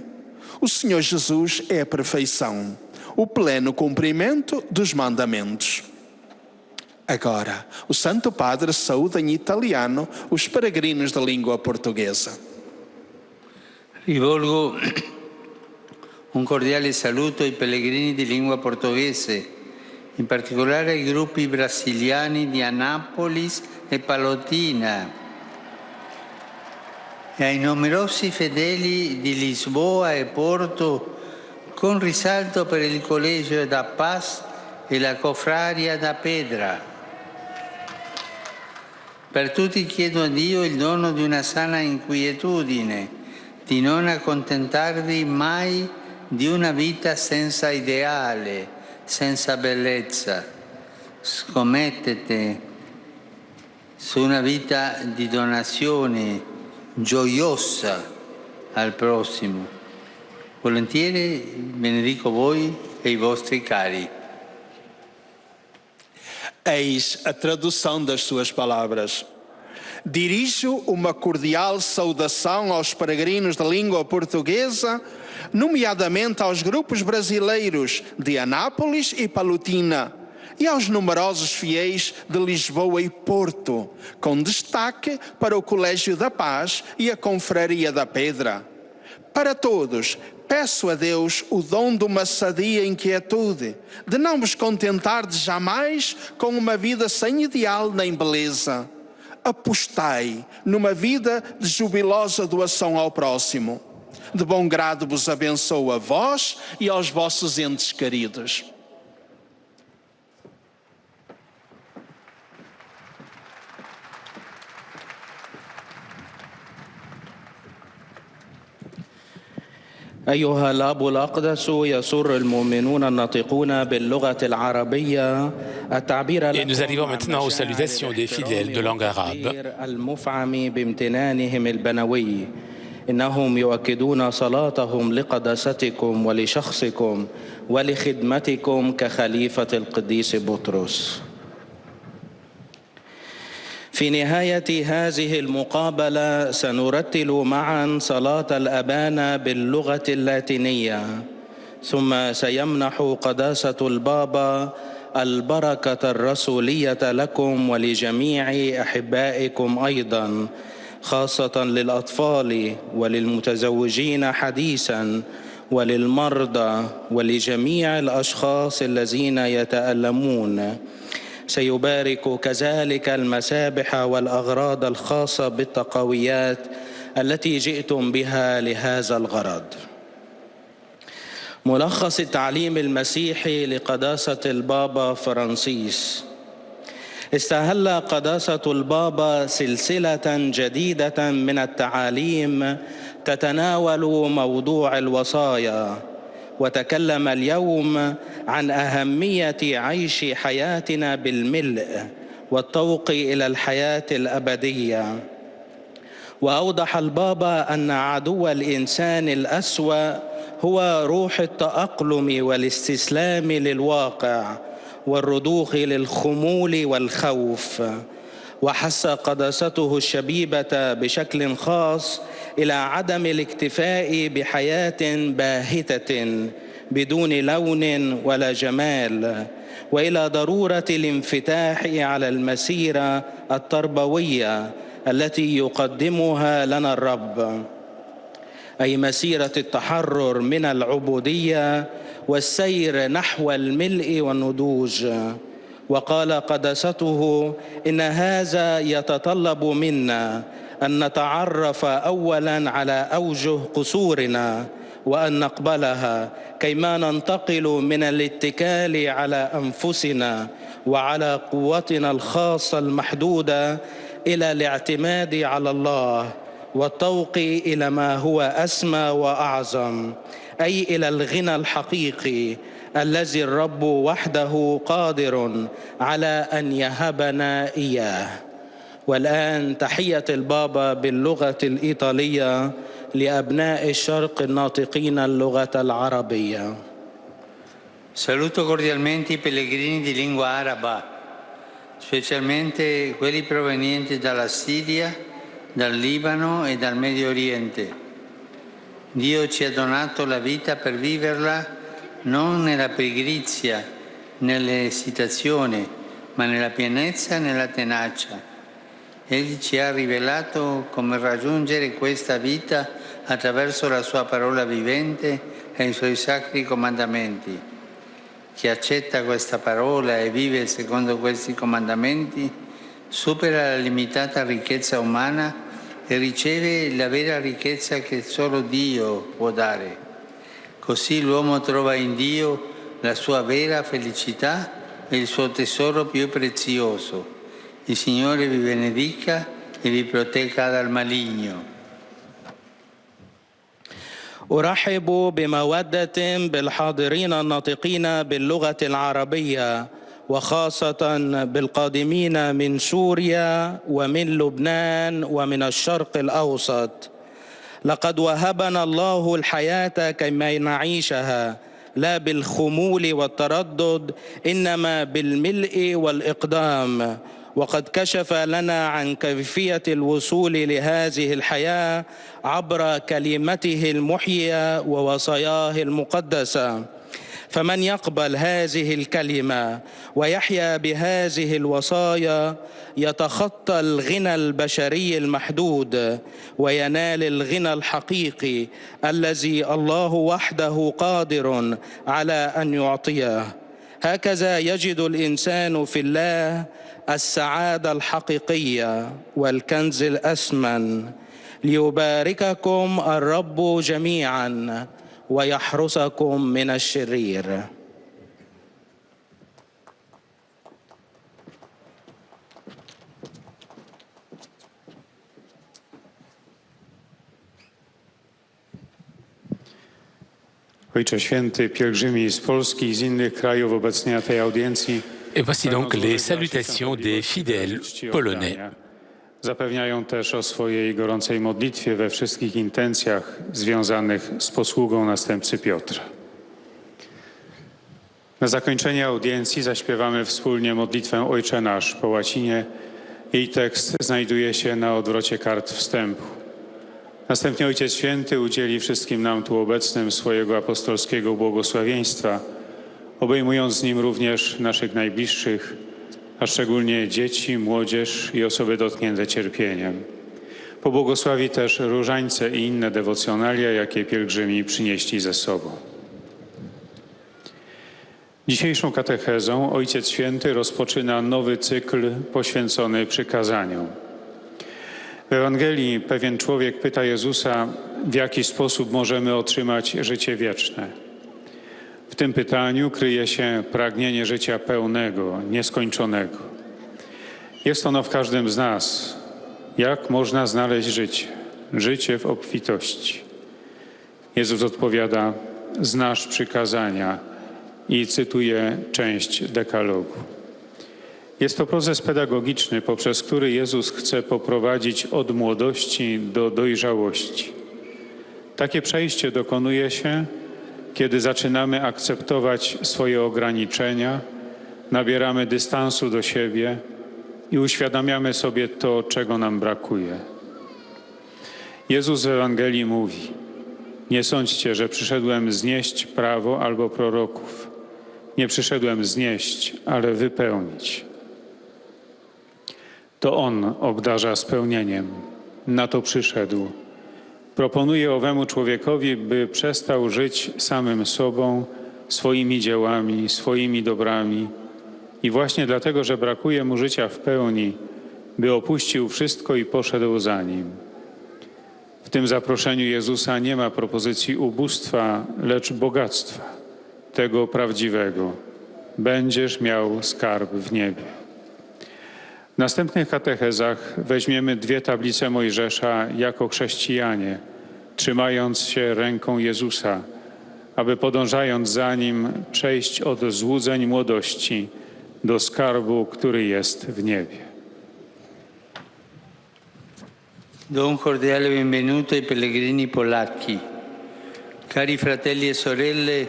H: O Senhor Jesus é a perfeição, o pleno cumprimento dos mandamentos. Agora, o Santo Padre saúda em italiano os peregrinos da língua portuguesa.
C: Rivolgo un cordiale saluto ai pellegrini di lingua portoghese, in particolare ai gruppi brasiliani di Anápolis e Palotina, e ai numerosi fedeli di Lisboa e Porto, con risalto per il Collegio da Paz e la Cofraria da Pedra. Per tutti chiedo a Dio il dono di una sana inquietudine, di non accontentarvi mai di una vita senza ideale, senza bellezza. Scommettete su una vita di donazione gioiosa al prossimo. Volentieri benedico voi e i vostri cari.
H: Eis a tradução das suas palavras. Dirijo uma cordial saudação aos peregrinos da língua portuguesa, nomeadamente aos grupos brasileiros de Anápolis e Palotina, e aos numerosos fiéis de Lisboa e Porto, com destaque para o Colégio da Paz e a Confraria da Pedra. Para todos, peço a Deus o dom de uma sadia inquietude, de não vos contentardes jamais com uma vida sem ideal nem beleza. Apostai numa vida de jubilosa doação ao próximo. De bom grado vos abençoo a vós e aos vossos entes queridos.
I: أيها الأب الأقدس، يسر المؤمنون الناطقون باللغة العربية التعبير
A: Et nous arrivons
I: لكم عن
A: maintenant aux
I: مشاعر
A: salutations des fidèles de langue arabe.
I: الاحترام المفعم بامتنانهم البنوي. إنهم يؤكدون صلاتهم لقداستكم ولشخصكم ولخدمتكم كخليفة القديس بطرس. في نهاية هذه المقابلة سنرتل معا صلاة الأبانا باللغة اللاتينية، ثم سيمنح قداسة البابا البركة الرسولية لكم ولجميع أحبائكم أيضا، خاصة للأطفال وللمتزوجين حديثا وللمرضى ولجميع الأشخاص الذين يتألمون. سيبارك كذلك المسابح والأغراض الخاصة بالتقويات التي جئتم بها لهذا الغرض. ملخص التعليم المسيحي لقداسة البابا فرانسيس. استهل قداسة البابا سلسلة جديدة من التعاليم تتناول موضوع الوصايا، وتكلم اليوم عن أهمية عيش حياتنا بالملء والطوق إلى الحياة الأبدية. وأوضح البابا أن عدو الإنسان الأسوأ هو روح التأقلم والاستسلام للواقع والرضوخ للخمول والخوف. وحث قداسته الشبيبة بشكل خاص إلى عدم الاكتفاء بحياة باهتة بدون لون ولا جمال، وإلى ضرورة الانفتاح على المسيرة التربوية التي يقدمها لنا الرب، أي مسيرة التحرر من العبودية والسير نحو الملء والنضوج. وقال قداسته إن هذا يتطلب منا أن نتعرف أولاً على أوجه قصورنا وأن نقبلها، كيما ننتقل من الاتكال على أنفسنا وعلى قوتنا الخاصة المحدودة إلى الاعتماد على الله والطوق إلى ما هو أسمى وأعظم، أي إلى الغنى الحقيقي الذي الرب وحده قادر على أن يهبنا إياه. والآن تحية البابا باللغة الإيطالية لأبناء الشرق الناطقين اللغة العربية.
C: Saluto cordialmente i pellegrini di lingua araba, specialmente quelli provenienti dalla Siria, dal Libano e dal Medio Oriente. Dio ci ha donato la vita per viverla non nella pigrizia, nell'esitazione, ma nella pienezza e nella tenacia. Egli ci ha rivelato come raggiungere questa vita attraverso la sua parola vivente e i suoi sacri comandamenti. Chi accetta questa parola e vive secondo questi comandamenti supera la limitata ricchezza umana e riceve la vera ricchezza che solo Dio può dare. Così l'uomo trova in Dio la sua vera felicità e il suo tesoro più prezioso. Il Signore vi benedica e vi protegga dal maligno.
I: أرحب بمودة بالحاضرين الناطقين باللغة العربية، وخاصة بالقادمين من سوريا ومن لبنان ومن الشرق الأوسط. لقد وهبنا الله الحياة كما نعيشها، لا بالخمول والتردد، إنما بالملء والإقدام. وقد كشف لنا عن كيفية الوصول لهذه الحياة عبر كلمته المحيية ووصاياه المقدسة. فمن يقبل هذه الكلمة ويحيا بهذه الوصايا يتخطى الغنى البشري المحدود وينال الغنى الحقيقي الذي الله وحده قادر على أن يعطيه. هكذا يجد الإنسان في الله السعادة الحقيقية والكنز الأثمن. ليبارككم الرب جميعا ويحرسكم من الشرير.
J: Ojcze Święty, pielgrzymi z Polski i z innych krajów obecnie na tej audiencji.
A: Et voici donc les salutations des fidèles polonais.
J: Zapewniają też o swojej gorącej modlitwie we wszystkich intencjach związanych z posługą następcy Piotra. Na zakończenie audiencji zaśpiewamy wspólnie modlitwę Ojcze Nasz po łacinie. Jej tekst znajduje się na odwrocie kart wstępu. Następnie Ojciec Święty udzieli wszystkim nam tu obecnym swojego apostolskiego błogosławieństwa, obejmując z nim również naszych najbliższych, a szczególnie dzieci, młodzież i osoby dotknięte cierpieniem. Pobłogosławi też różańce i inne dewocjonalia, jakie pielgrzymi przynieśli ze sobą. Dzisiejszą katechezą Ojciec Święty rozpoczyna nowy cykl poświęcony przykazaniom. W Ewangelii pewien człowiek pyta Jezusa, w jaki sposób możemy otrzymać życie wieczne. W tym pytaniu kryje się pragnienie życia pełnego, nieskończonego. Jest ono w każdym z nas. Jak można znaleźć życie? Życie w obfitości. Jezus odpowiada, znasz przykazania i cytuje część dekalogu. Jest to proces pedagogiczny, poprzez który Jezus chce poprowadzić od młodości do dojrzałości. Takie przejście dokonuje się, kiedy zaczynamy akceptować swoje ograniczenia, nabieramy dystansu do siebie i uświadamiamy sobie to, czego nam brakuje. Jezus w Ewangelii mówi, nie sądźcie, że przyszedłem znieść prawo albo proroków. Nie przyszedłem znieść, ale wypełnić. To On obdarza spełnieniem. Na to przyszedł. Proponuje owemu człowiekowi, by przestał żyć samym sobą, swoimi dziełami, swoimi dobrami i właśnie dlatego, że brakuje mu życia w pełni, by opuścił wszystko i poszedł za Nim. W tym zaproszeniu Jezusa nie ma propozycji ubóstwa, lecz bogactwa, tego prawdziwego. Będziesz miał skarb w niebie. W następnych katechezach weźmiemy 2 tablice Mojżesza jako chrześcijanie, trzymając się ręką Jezusa, aby podążając za Nim przejść od złudzeń młodości do skarbu, który jest w niebie.
C: Do un cordiale benvenuto ai pellegrini polacchi. Cari fratelli e sorelle,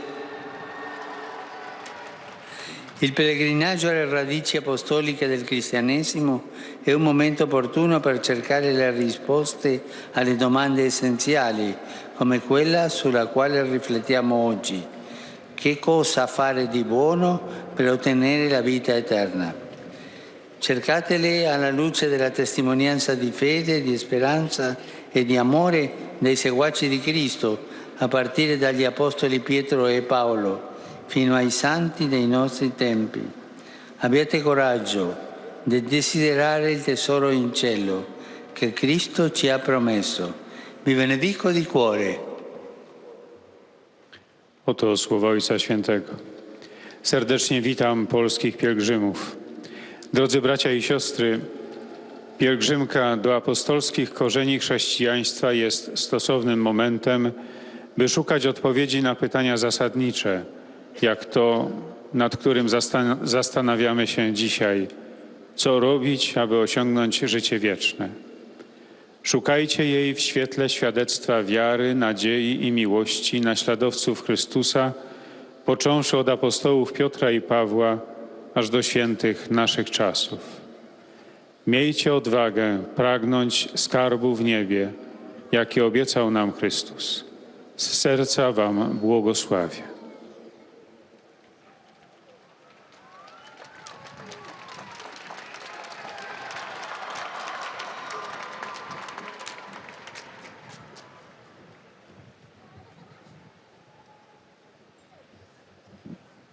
C: il pellegrinaggio alle radici apostoliche del cristianesimo è un momento opportuno per cercare le risposte alle domande essenziali, come quella sulla quale riflettiamo oggi. Che cosa fare di buono per ottenere la vita eterna? Cercatele alla luce della testimonianza di fede, di speranza e di amore dei seguaci di Cristo, a partire dagli apostoli Pietro e Paolo, fino ai santi dei nostri tempi. Abbiate coraggio di desiderare il tesoro in cielo che Cristo ci ha promesso. Vi benedico di cuore.
J: Oto słowa Ojca Świętego. Serdecznie witam polskich pielgrzymów. Drodzy bracia i siostry, pielgrzymka do apostolskich korzeni chrześcijaństwa jest stosownym momentem, by szukać odpowiedzi na pytania zasadnicze, jak to, nad którym zastanawiamy się dzisiaj. Co robić, aby osiągnąć życie wieczne? Szukajcie jej w świetle świadectwa wiary, nadziei i miłości naśladowców Chrystusa, począwszy od apostołów Piotra i Pawła, aż do świętych naszych czasów. Miejcie odwagę pragnąć skarbu w niebie, jaki obiecał nam Chrystus. Z serca wam błogosławię.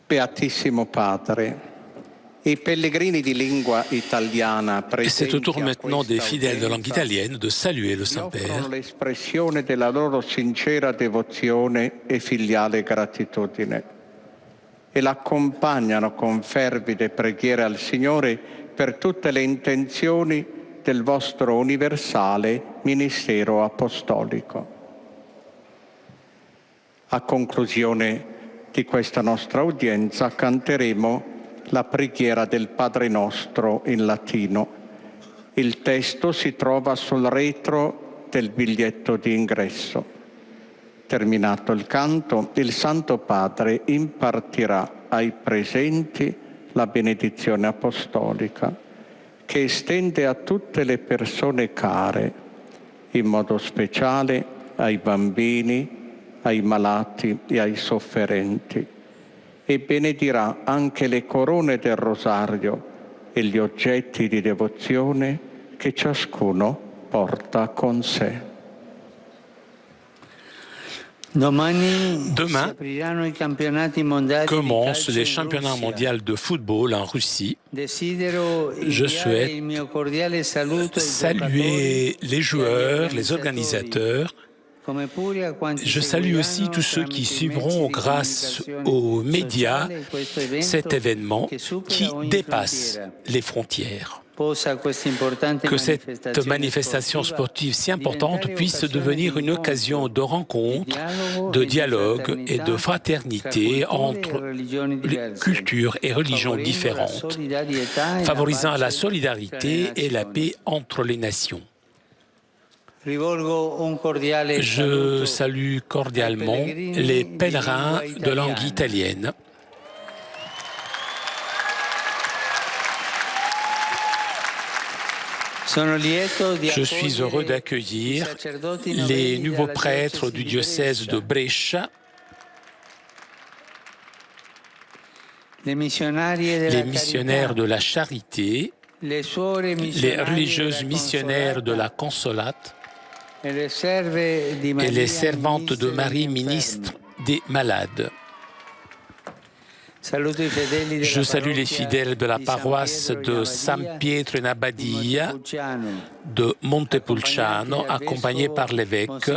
B: Beatissimo Padre, i pellegrini di lingua italiana
A: Et c'est au
B: presenti
A: tour
B: a
A: maintenant des
B: questa
A: fidèles de langue
B: udienza
A: italienne de saluer le
B: offrono
A: Saint-Père.
B: l'espressione della loro sincera devozione e filiale gratitudine e l'accompagnano con fervide preghiere al Signore per tutte le intenzioni del vostro universale ministero apostolico. A conclusione di questa nostra udienza canteremo la preghiera del Padre Nostro in latino. Il testo si trova sul retro del biglietto di ingresso. Terminato il canto, il Santo Padre impartirà ai presenti la benedizione apostolica, che estende a tutte le persone care, in modo speciale ai bambini, ai malati e ai sofferenti, e benedirà anche le corone del rosario e gli oggetti di devozione che ciascuno porta con sé.
A: Demain commencent les championnats mondiaux de football en Russie. Je souhaite saluer les joueurs, les organisateurs. Je salue aussi tous ceux qui suivront grâce aux médias cet événement qui dépasse les frontières. Que cette manifestation sportive si importante puisse devenir une occasion de rencontre, de dialogue et de fraternité entre cultures et religions différentes, favorisant la solidarité et la paix entre les nations. Je salue cordialement les pèlerins de langue italienne. Je suis heureux d'accueillir les nouveaux prêtres du diocèse de Brescia, les missionnaires de la Charité, les religieuses missionnaires de la Consolate et les servantes de Marie, ministre des malades. Je salue les fidèles de la paroisse de San Pietro in Abbadia de Montepulciano, accompagnés par l'évêque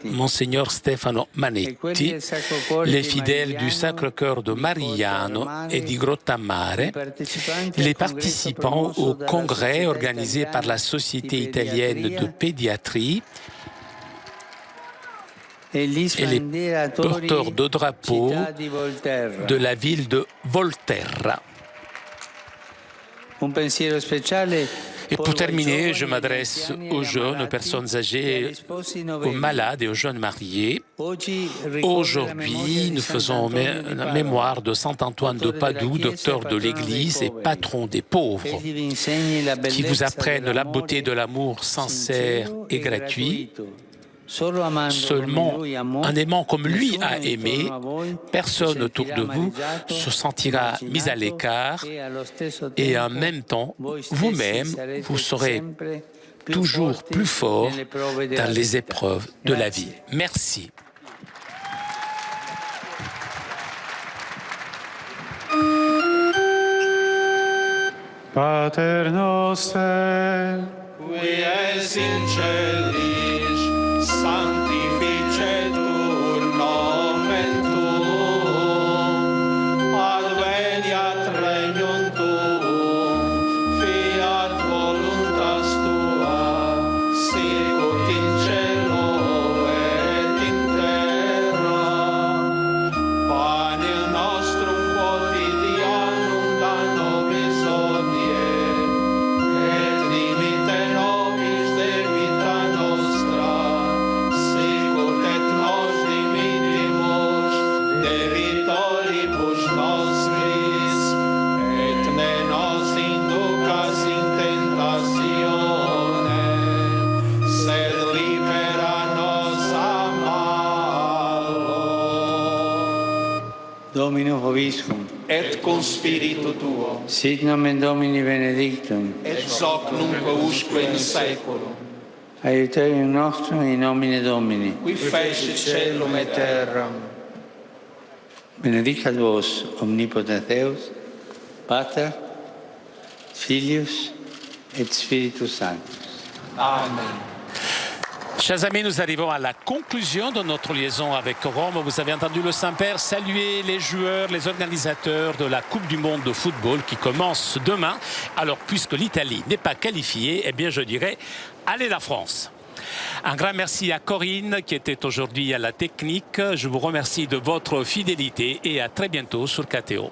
A: Monseigneur Stefano Manetti, les fidèles du Sacre-Cœur de Mariano et di Grottammare, les participants au congrès organisé par la Société italienne de pédiatrie, et les porteurs de drapeaux de la ville de Volterra. Et pour terminer, je m'adresse aux jeunes, aux personnes âgées, aux malades et aux jeunes mariés. Aujourd'hui, nous faisons la mémoire de Saint Antoine de Padoue, docteur de l'Église et patron des pauvres, qui vous apprennent la beauté de l'amour sincère et gratuit. Seulement en aimant comme lui a aimé, personne autour de vous se sentira mis à l'écart et en même temps, vous-même, vous serez toujours plus fort dans les épreuves de la vie. Merci.
J: Pater noster,
H: qui es in celis, sanctificetur nomen tuum, adveniat regnum tuum, fiat voluntas tua, sicut in cielo et in terra. Panem nostrum quotidianum da nobis hodie, et dimite nobis debita nostra, sicut et nos dimittimus debitoribus nostris, et ne nos inducas in tentationem, sed libera nos a malo.
C: Dominus vobiscum,
H: Et cum spiritu tuo,
C: sit nomen Domini benedictum,
H: et hoc nunc usque in saeculum,
C: aiuterium nostrum in nomine Domini.
H: qui fecit caelum et terram.
C: Benedicat vos omnipotens Deus, Pater, Filius et Spiritus Sanctus.
H: Amen.
A: Chers amis, nous arrivons à la conclusion de notre liaison avec Rome. Vous avez entendu le Saint-Père saluer les joueurs, les organisateurs de la Coupe du Monde de football qui commence demain. Alors, puisque l'Italie n'est pas qualifiée, eh bien, je dirais, allez la France! Un grand merci à Corinne qui était aujourd'hui à la technique. Je vous remercie de votre fidélité et à très bientôt sur KTO.